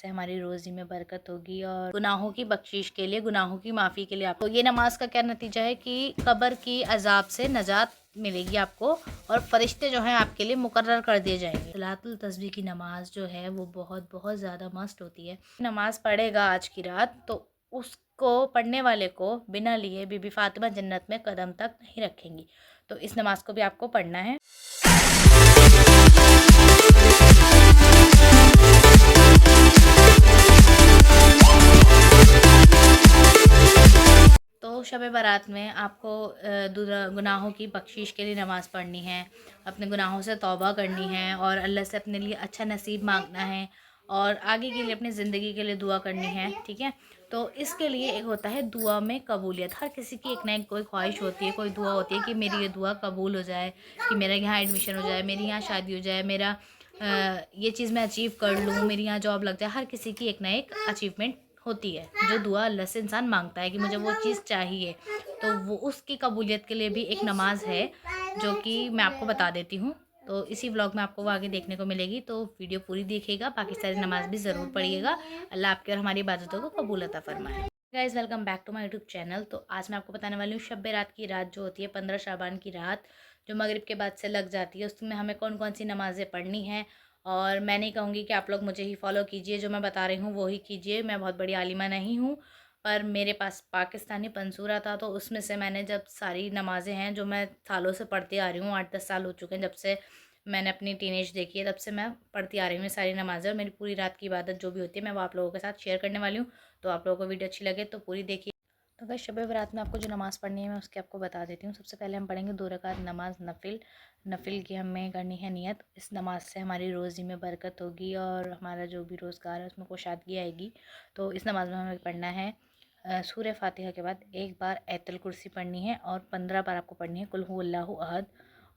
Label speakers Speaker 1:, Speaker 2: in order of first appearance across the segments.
Speaker 1: से हमारी रोज़ी में बरकत होगी और गुनाहों की बख्शिश के लिए, गुनाहों की माफ़ी के लिए आपको ये नमाज का क्या नतीजा है कि कब्र की अजाब से नजात मिलेगी आपको और फरिश्ते जो हैं आपके लिए मुकर्रर कर दिए जाएंगे। सलातुल तस्बीह की नमाज जो है वो बहुत बहुत ज़्यादा मस्त होती है। नमाज पढ़ेगा आज की रात तो उसको पढ़ने वाले को बिना लिए बीबी फातिमा जन्नत में कदम तक नहीं रखेंगी। तो इस नमाज को भी आपको पढ़ना है। तो शब बारात में आपको गुनाहों की बख्शिश के लिए नमाज़ पढ़नी है, अपने गुनाहों से तौबा करनी है और अल्लाह से अपने लिए अच्छा नसीब मांगना है और आगे के लिए अपनी ज़िंदगी के लिए दुआ करनी है। ठीक है, तो इसके लिए एक होता है दुआ में कबूलियत। हर किसी की एक ना एक कोई ख्वाहिश होती है, कोई दुआ होती है कि मेरी ये दुआ कबूल हो जाए, कि मेरा यहाँ एडमिशन हो जाए, मेरी यहाँ शादी हो जाए, मेरा ये चीज़ मैं अचीव कर लूँ, मेरी यहाँ जॉब लग जाए। हर किसी की एक ना एक अचीवमेंट होती है जो दुआ अल्लाह से इंसान मांगता है कि मुझे वो चीज़ चाहिए। तो वो उसकी कबूलियत के लिए भी एक नमाज है जो कि मैं आपको बता देती हूँ। तो इसी व्लॉग में आपको वो आगे देखने को मिलेगी, तो वीडियो पूरी देखिएगा, बाकी सारी नमाज भी ज़रूर पढ़िएगा। अल्लाह आपके और हमारी इबादतों को कबूल अता फरमाए। Guys welcome back to my YouTube channel. तो आज मैं आपको बताने वाली हूँ शब रात की रात जो होती है 15 शाबान की रात जो मगरिब के बाद से लग जाती है, उसमें हमें कौन कौन सी नमाज़ें पढ़नी हैं। और मैं नहीं कहूँगी कि आप लोग मुझे ही फॉलो कीजिए, जो मैं बता रही हूँ वो ही कीजिए। मैं बहुत बड़ी आलिमा नहीं हूँ, पर मेरे पास पाकिस्तानी पंसूरा था तो उसमें से मैंने जब सारी नमाज़ें हैं जो मैं सालों से पढ़ती आ रही हूँ, 8-10 साल हो चुके हैं जब से मैंने अपनी टीनेज देखी है, तब से मैं पढ़ती आ रही हूँ सारी नमाज़ें। और मेरी पूरी रात की इबादत जो भी होती है मैं वो आप लोगों के साथ शेयर करने वाली हूँ। तो आप लोगों को वीडियो अच्छी लगे तो पूरी देखिए। तो गाइस शब बारात में आपको जो नमाज़ पढ़नी है मैं उसकी आपको बता देती हूँ। सबसे पहले हम पढ़ेंगे 2 रकात नमाज नफिल की हमें करनी है नियत। इस नमाज से हमारी रोज़ी में बरकत होगी और हमारा जो भी रोज़गार है उसमें कुशादगी आएगी। तो इस नमाज में हमें पढ़ना है सूरह फातिहा के बाद एक बार आयतुल कुर्सी पढ़नी है और 15 बार आपको पढ़नी है कुल हुवल्लाहु अहद।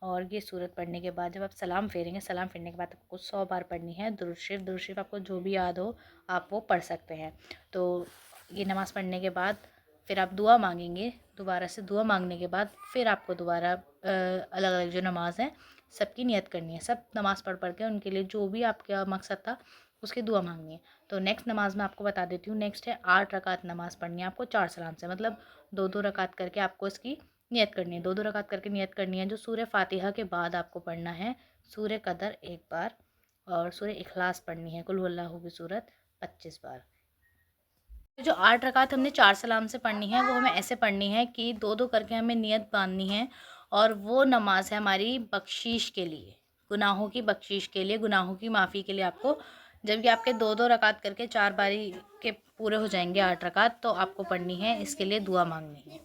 Speaker 1: और ये सूरत पढ़ने के बाद जब आप सलाम फेरेंगे, सलाम फेरने के बाद आपको 100 बार पढ़नी है दुरूद शरीफ आपको जो भी याद हो आप वो पढ़ सकते हैं। तो ये नमाज़ पढ़ने के बाद फिर आप दुआ मांगेंगे, दोबारा से दुआ मांगने के बाद फिर आपको दोबारा अलग अलग जो नमाज़ हैं सबकी नियत करनी है। सब नमाज़ पढ़ के उनके लिए जो भी आपका मकसद था उसकी दुआ मांगनी है। तो नेक्स्ट नमाज़ मैं आपको बता देती हूँ। नेक्स्ट है 8 रकात नमाज़ पढ़नी है आपको 4 सलाम से, मतलब 2-2 रकात करके आपको इसकी नियत करनी है। 2-2 रकात करके नियत करनी है। जो सूरह फातिहा के बाद आपको पढ़ना है सूरह कदर 1 बार और सूरह इखलास पढ़नी है कुल हुवल्लाहु की सूरत 25 बार। जो 8 रकात हमने 4 सलाम से पढ़नी है वो हमें ऐसे पढ़नी है कि 2-2 करके हमें नियत बांधनी है और वो नमाज है हमारी बख्शीश के लिए, गुनाहों की बख्शीश के लिए, गुनाहों की माफ़ी के लिए। आपको जब कि आपके 2-2 रकात करके 4 बारी के पूरे हो जाएंगे 8 रकात, तो आपको पढ़नी है इसके लिए दुआ मांगनी है।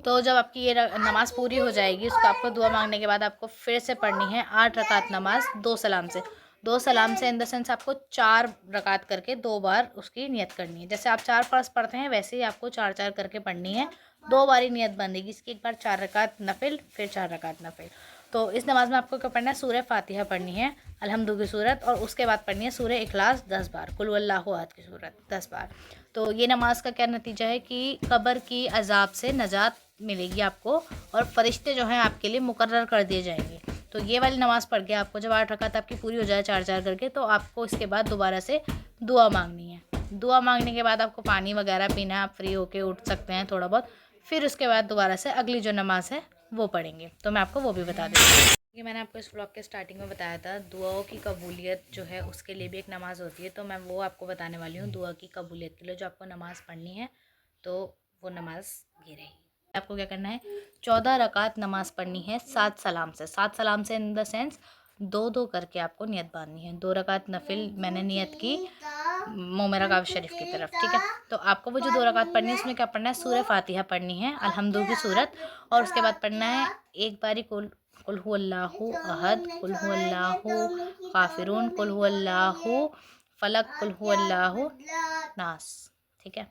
Speaker 1: तो जब आपकी ये नमाज़ पूरी हो जाएगी उसको आपको दुआ मांगने के बाद आपको फिर से पढ़नी है 8 रकात नमाज 2 सलाम से। 2 सलाम से इन द सेंस आपको 4 रकात करके 2 बार उसकी नियत करनी है। जैसे आप 4 फ़र्ज़ पढ़ते हैं वैसे ही आपको 4-4 करके पढ़नी है। 2 बारी नियत बंदेगी इसकी, एक बार 4 रकात नफिल फिर 4 रकात नफिल। तो इस नमाज में आपको क्या पढ़ना है, सूरह फातिहा पढ़नी है, अल्हम्दु की सूरत, और उसके बाद पढ़नी है सूरह इखलास 10 बार, कुल हुवल्लाहु अहद की सूरत 10 बार। तो ये नमाज का क्या नतीजा है कि कब्र की अजाब से नजात मिलेगी आपको और फरिश्ते जो हैं आपके लिए मुकर्रर कर दिए जाएंगे। तो ये वाली नमाज़ पढ़ के आपको जब 8 रकात आपकी पूरी हो जाए 4-4 करके, तो आपको इसके बाद दोबारा से दुआ मांगनी है। दुआ मांगने के बाद आपको पानी वगैरह पीना है, आप फ्री होके उठ सकते हैं थोड़ा बहुत। फिर उसके बाद दोबारा से अगली जो नमाज़ है वो पढ़ेंगे, तो मैं आपको वो भी बता देती हूँ। कि मैंने आपको इस व्लॉग के स्टार्टिंग में बताया था दुआओं की कबूलियत जो है उसके लिए भी एक नमाज़ होती है, तो मैं वो आपको बताने वाली हूँ। दुआ की कबूलियत के लिए जो आपको नमाज़ पढ़नी है तो वो नमाज़ ये रही। आपको क्या करना है, 14 रकात नमाज़ पढ़नी है 7 सलाम से। 7 सलाम से इन द सेंस 2-2 करके आपको नियत बांधनी है। 2 रकात नफिल मैंने नियत की मोमेरा काब शरीफ की तरफ, ठीक है। तो आपको वो जो 2 रकात पढ़नी है उसमें क्या पढ़ना है, सूरह फातिहा पढ़नी है, अल्हम्दु की सूरत, और उसके बाद पढ़ना है एक बारी कुल हुवल्लाहु अहद, कुल हुवल्लाहु काफिरून, कुल हुवल्लाहु फलक, कुल हुवल्लाहु नास, ठीक है।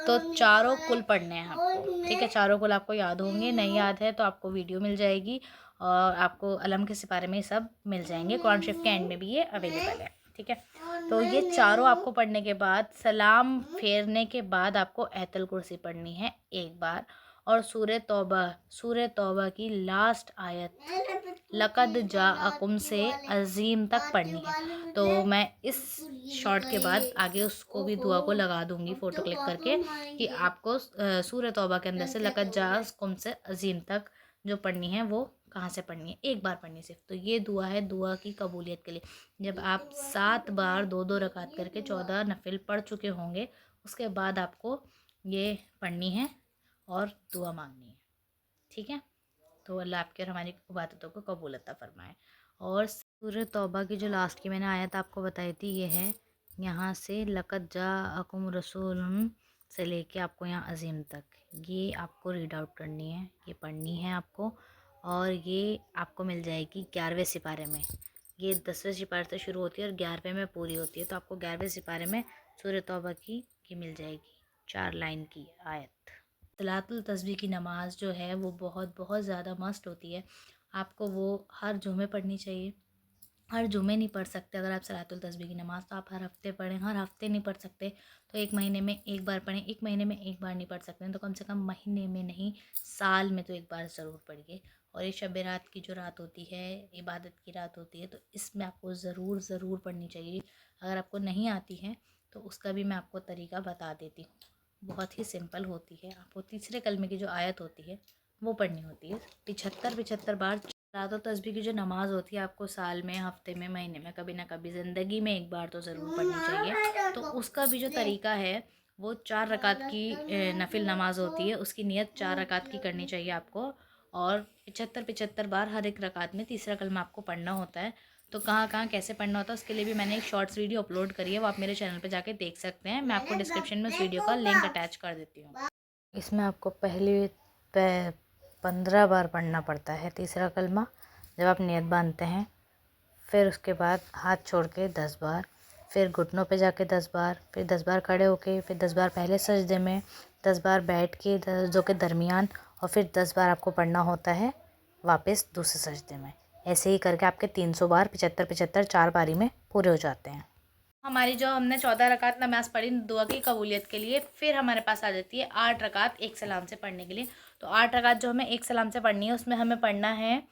Speaker 1: तो चारों कुल पढ़ने हैं आपको, ठीक है। चारों कुल आपको याद होंगे, नहीं याद है तो आपको वीडियो मिल जाएगी और आपको अलम के सिपारे में सब मिल जाएंगे। कुरान शरीफ के एंड में भी ये अवेलेबल है, ठीक है। तो ये चारों आपको पढ़ने के बाद सलाम फेरने के बाद आपको आयतुल कुर्सी पढ़नी है 1 बार और सूरह तौबा की लास्ट आयत लक़द जाअकुम से अज़ीम तक पढ़नी है। तो मैं इस शॉर्ट के बाद आगे उसको भी दुआ को लगा दूंगी फ़ोटो क्लिक करके कि आपको सूरह तौबा के अंदर से लक़द जाअकुम से अज़ीम तक जो पढ़नी है वो कहाँ से पढ़नी है, एक बार पढ़नी सिर्फ। तो ये दुआ है दुआ की कबूलियत के लिए। जब आप 7 बार 2-2 रकात करके 14 नफिल पढ़ चुके होंगे, उसके बाद आपको ये पढ़नी है और दुआ मांगनी है। ठीक है, तो अल्लाह आपके और हमारी इबादतों को कबूल अता फरमाए। और सूरह तौबा की जो लास्ट की मैंने आयत आपको बताई थी, ये है यहाँ से लक़द जाअकुम रसूलुन से लेके आपको यहाँ अज़ीम तक, ये आपको रीड आउट करनी है, ये पढ़नी है आपको। और ये आपको मिल जाएगी 11वें सिपारे में। ये 10वें सिपारे से शुरू होती है और 11वें में पूरी होती है। तो आपको 11वें सिपारे में सूरह तौबा की ये मिल जाएगी 4 लाइन की आयत। सलातुल तस्बीह की नमाज़ जो है वो बहुत बहुत ज़्यादा मस्ट होती है। आपको वो हर जुमे पढ़नी चाहिए। हर जुमे नहीं पढ़ सकते अगर आप सलातुल तस्बीह की नमाज़, तो आप हर हफ्ते पढ़ें। हर हफ्ते नहीं पढ़ सकते तो एक महीने में एक बार पढ़ें। एक महीने में एक बार नहीं पढ़ सकते तो कम से कम महीने में नहीं, साल में तो एक बार ज़रूर पढ़िए। और ये शब रात की जो रात होती है, इबादत की रात होती है, तो इसमें आपको ज़रूर ज़रूर पढ़नी चाहिए। अगर आपको नहीं आती है तो उसका भी मैं आपको तरीका बता देती हूँ। बहुत ही सिंपल होती है। आपको तीसरे कलमे की जो आयत होती है वो पढ़नी होती है 75 बार। सलातो तस्बीह की जो नमाज़ होती है आपको साल में, हफ्ते में, महीने में, कभी ना कभी ज़िंदगी में एक बार तो ज़रूर पढ़नी चाहिए। तो उसका भी जो तरीका है वो 4 रकात की नफिल नमाज़ होती है, उसकी नियत 4 रकात की करनी चाहिए आपको। और 75 बार हर एक रकात में तीसरा कलमा आपको पढ़ना होता है। तो कहाँ कहाँ कैसे पढ़ना होता है उसके लिए भी मैंने एक शॉर्ट्स वीडियो अपलोड करी है, वो आप मेरे चैनल पे जाके देख सकते हैं। मैं आपको डिस्क्रिप्शन में उस वीडियो का लिंक अटैच कर देती हूँ। इसमें आपको पहले 15 बार पढ़ना पड़ता है तीसरा कलमा जब आप नियत बांधते हैं। फिर उसके बाद हाथ छोड़ के 10 बार, फिर घुटनों पे जाके 10 बार, फिर 10 बार खड़े होके, फिर 10 बार पहले सजदे में, 10 बार बैठ के सजदों के दरमियान, और फिर 10 बार आपको पढ़ना होता है वापस दूसरे सजदे में। ऐसे ही करके आपके 300 बार 75 4 बारी में पूरे हो जाते हैं। हमारी जो हमने 14 रकात नमाज पढ़ी दुआ की कबूलियत के लिए, फिर हमारे पास आ जाती है 8 रकात एक सलाम से पढ़ने के लिए। तो 8 रकात जो हमें एक सलाम से पढ़नी है उसमें हमें पढ़ना है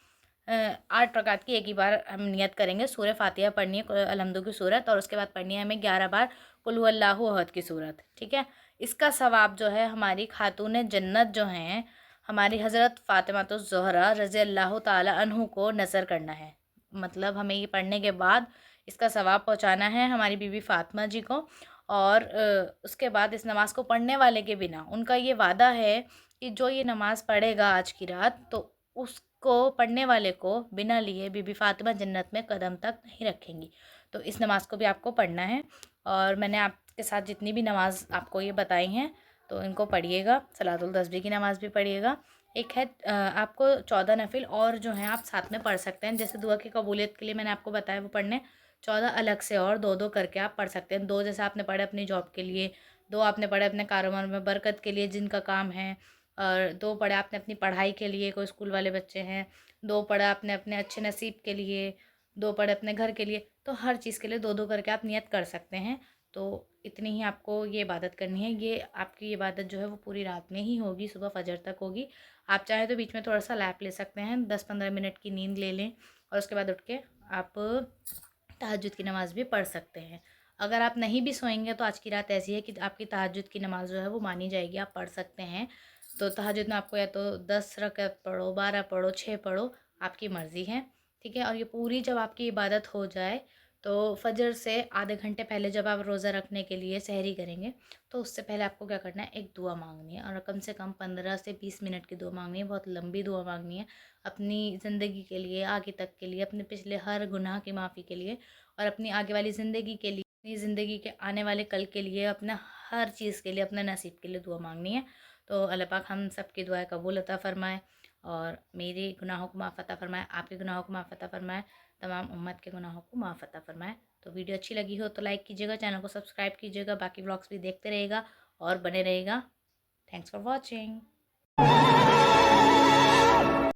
Speaker 1: 8 रकात की एक ही बार हम नियत करेंगे। सूरह फातिहा पढ़नी है, अलहम्दु की सूरत, और उसके बाद पढ़नी है हमें 11 बार कुल हुवल्लाहु अहद की सूरत। ठीक है, इसका सवाब जो है हमारी खातून जन्नत जो हैं हमारी हज़रत फ़ातिमा तो ज़हरा रज़ी अल्लाह ताला अन्हु को नज़र करना है। मतलब हमें ये पढ़ने के बाद इसका सवाब पहुंचाना है हमारी बीवी फ़ातिमा जी को। और उसके बाद इस नमाज़ को पढ़ने वाले के बिना उनका ये वादा है कि जो ये नमाज़ पढ़ेगा आज की रात, तो उसको पढ़ने वाले को बिना लिए बीबी फ़ातिमा जन्नत में कदम तक नहीं रखेंगी। तो इस नमाज़ को भी आपको पढ़ना है। और मैंने आपके साथ जितनी भी नमाज़ आपको ये बताई हैं तो इनको पढ़िएगा। सलातुल तस्बीह की नमाज़ भी पढ़िएगा। एक है आपको 14 नफिल और जो हैं आप साथ में पढ़ सकते हैं। जैसे दुआ की कबूलियत के लिए मैंने आपको बताया वो पढ़ने 14 अलग से और 2-2 करके आप पढ़ सकते हैं। 2 जैसे आपने पढ़े अपनी जॉब के लिए, 2 आपने पढ़े अपने कारोबार में बरकत के लिए जिनका काम है, और 2 पढ़े आपने अपनी पढ़ाई के लिए, कोई स्कूल वाले बच्चे हैं, 2 पढ़े आपने अपने अच्छे नसीब के लिए, 2 पढ़े अपने घर के लिए। तो हर चीज़ के लिए 2-2 करके आप नियत कर सकते हैं। तो इतनी ही आपको ये इबादत करनी है। ये आपकी इबादत जो है वो पूरी रात में ही होगी, सुबह फजर तक होगी। आप चाहें तो बीच में थोड़ा सा लैप ले सकते हैं, 10-15 मिनट की नींद ले लें और उसके बाद उठ के आप तहज्जुद की नमाज़ भी पढ़ सकते हैं। अगर आप नहीं भी सोएंगे तो आज की रात ऐसी है कि आपकी तहज्जुद की नमाज़ जो है वो मानी जाएगी, आप पढ़ सकते हैं। तो तहज्जुद में आपको या तो 10 रकात पढ़ो, 12 पढ़ो, 6 पढ़ो, आपकी मर्ज़ी है। ठीक है, और ये पूरी जब आपकी इबादत हो जाए तो फजर से आधे घंटे पहले जब आप रोज़ा रखने के लिए सहरी करेंगे तो उससे पहले आपको क्या करना है, एक दुआ मांगनी है। और कम से कम 15 से 20 मिनट की दुआ मांगनी है, बहुत लंबी दुआ मांगनी है अपनी ज़िंदगी के लिए, आगे तक के लिए, अपने पिछले हर गुनाह की माफ़ी के लिए, और अपनी आगे वाली ज़िंदगी के लिए, अपनी ज़िंदगी के आने वाले कल के लिए, अपना हर चीज़ के लिए, अपने नसीब के लिए दुआ मांगनी है। तो अल्लाह पाक हम सब की दुआएं कबूल अता फ़रमाए और मेरे गुनाहों को माफ़ अता फ़रमाए, आपके गुनाहों को माफ़ अता फ़रमाए, तमाम उम्मत के गुनाहों को माफ़ अता फ़रमाए। तो वीडियो अच्छी लगी हो तो लाइक कीजिएगा, चैनल को सब्सक्राइब कीजिएगा, बाकी व्लॉग्स भी देखते रहिएगा और बने रहेगा। Thanks for watching.